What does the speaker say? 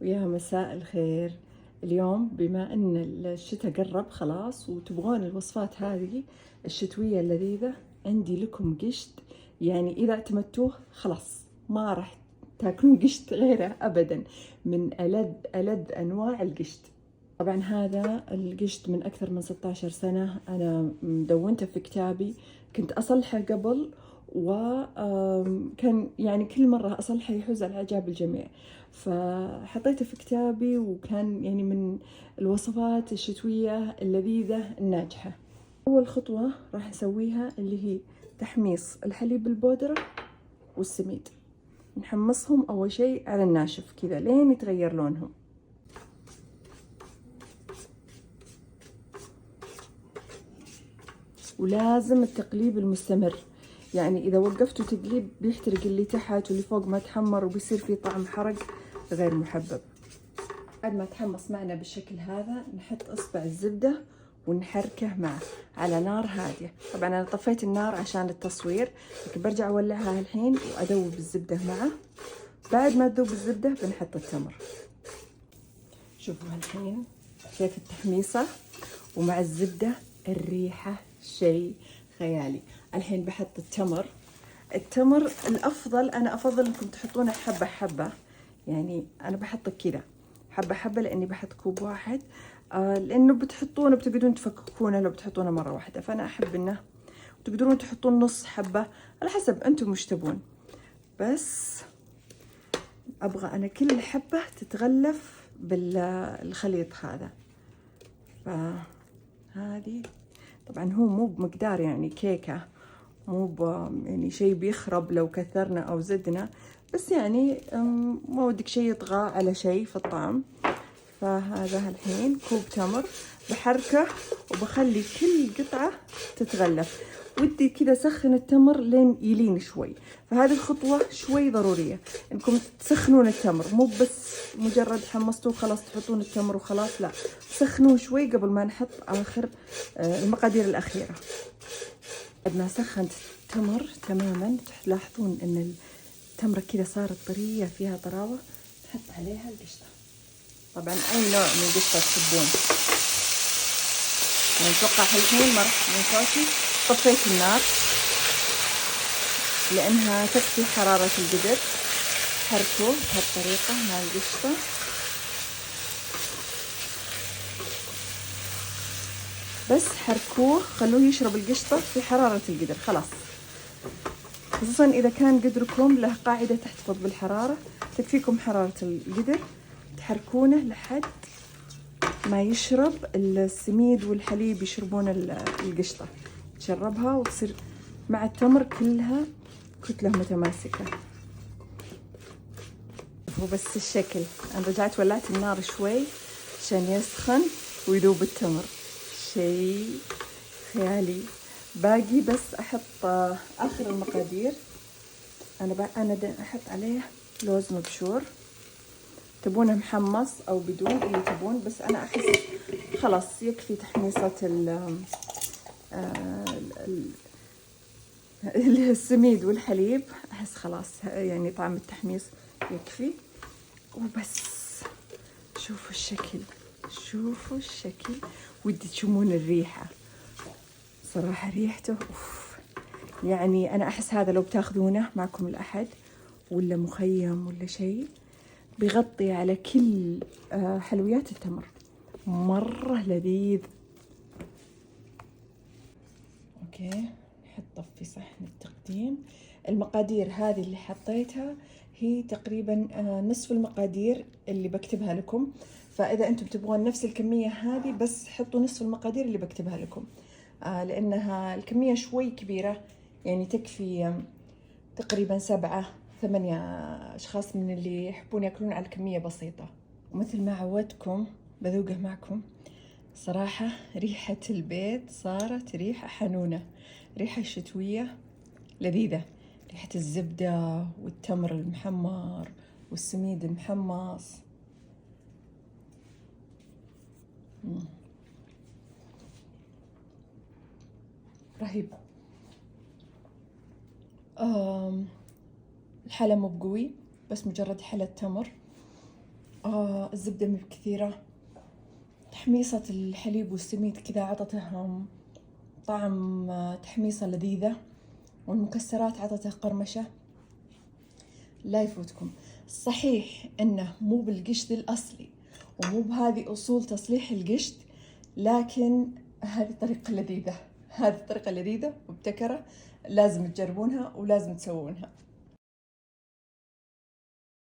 ويا مساء الخير. اليوم بما ان الشتاء قرب خلاص وتبغون الوصفات هذه الشتوية اللذيذة، عندي لكم قشط. يعني اذا اعتمدتوه خلاص ما راح تاكلون قشط غيره ابدا. من ألذ انواع القشط. طبعا هذا القشط من اكثر من 16 سنة انا مدونته في كتابي. كنت اصلحه قبل وكان يعني كل مرة أصلحه يحوز على إعجاب الجميع، فحطيته في كتابي وكان يعني من الوصفات الشتوية اللذيذة الناجحة. أول خطوة راح نسويها اللي هي تحميص الحليب البودرة والسميد. نحمصهم أول شيء على الناشف كذا لين يتغير لونهم. ولازم التقليب المستمر، يعني إذا وقفتوا تقليب بيحترق اللي تحت واللي فوق ما تحمر وبيصير فيه طعم حرق غير محبب. بعد ما تحمص معنا بالشكل هذا نحط إصبع الزبدة ونحركه معه على نار هادية. طبعا أنا طفيت النار عشان التصوير، لكن برجع أولعها الحين وأذوب الزبدة معه. بعد ما تذوب الزبدة بنحط التمر. شوفوا الحين كيف التحميصة ومع الزبدة الريحة شيء خيالي. الحين بحط التمر. التمر الأفضل أنا أفضل إنكم تحطونه حبة حبة، يعني أنا بحط كذا حبة حبة لأني بحط كوب واحد. لأنه بتحطونه بتقدرون تفككونه لو بتحطونه مرة واحدة، فأنا أحب إنه تقدرون تحطون نص حبة على حسب أنتم وش تبون. بس أبغى أنا كل حبة تتغلف بالخليط هذا. فهذه طبعا هو مو بمقدار يعني كيكة، مو يعني شيء بيخرب لو كثرنا أو زدنا، بس يعني ما ودك شيء يطغى على شيء في الطعم. فهذا الحين كوب تمر بحركه وبخلي كل قطعة تتغلف. ودي كذا سخن التمر لين يلين شوي، فهذه الخطوة شوي ضرورية انكم تسخنون التمر، مو بس مجرد حمصتوه خلاص تحطون التمر وخلاص، لا سخنوه شوي قبل ما نحط آخر المقادير الأخيرة. بعد ما سخنت التمر تماما تلاحظون ان التمرة كذا صارت طرية فيها طراوة، نحط عليها القشطة. طبعا اي نوع من القشطة تحبون. يعني اتوقع الحين ما راح من صوتي طفيت النار لانها تكفي حرارة القدر. حركوه بهالطريقة مع القشطة. بس حركوه خلوه يشرب القشطة في حرارة القدر خلاص، خصوصا إذا كان قدركم له قاعدة تحتفظ بالحرارة تكفيكم حرارة القدر. تحركونه لحد ما يشرب السميد والحليب، يشربون القشطة، تشربها وتصير مع التمر كلها كتلة متماسكة. هو بس الشكل. أنا رجعت ولعت النار شوي عشان يسخن ويذوب التمر، شيء خيالي. باقي بس أحط آخر المقادير. أنا أحط عليه لوز مبشور، تبونه محمص أو بدون اللي تبون، بس أنا أحس خلاص يكفي تحميصة السميد والحليب. أحس خلاص يعني طعم التحميص يكفي وبس. شوفوا الشكل، شوفوا الشكل، ودي تشمون الريحة. صراحة ريحته أوف. يعني أنا أحس هذا لو بتاخذونه معكم الأحد ولا مخيم ولا شيء بيغطي على كل حلويات التمر، مرة لذيذ. اوكي نحطه في صحن التقديم. المقادير هذه اللي حطيتها هي تقريبا نصف المقادير اللي بكتبها لكم، فإذا أنتم تبغون نفس الكمية هذه بس حطوا نصف المقادير اللي بكتبها لكم، لأنها الكمية شوي كبيرة، يعني تكفي تقريبا 7-8 أشخاص من اللي يحبون يأكلون على الكمية بسيطة. ومثل ما عودتكم بذوقه معكم. صراحة ريحة البيت صارت ريحة حنونة، ريحة شتوية لذيذة. ريحة الزبدة والتمر المحمر والسميد المحمص. رهيب. الحلا مو بقوي، بس مجرد حلا تمر الزبدة مو بكثيرة. تحميصة الحليب والسميد كذا عطتهم طعم، تحميصة لذيذة، والمكسرات عطتها قرمشة. لا يفوتكم. صحيح انه مو بالقشط الاصلي ومو بهذه اصول تصليح القشط، لكن هذه طريقة لذيذة، هذه طريقة لذيذة مبتكرة، لازم تجربونها ولازم تسوونها.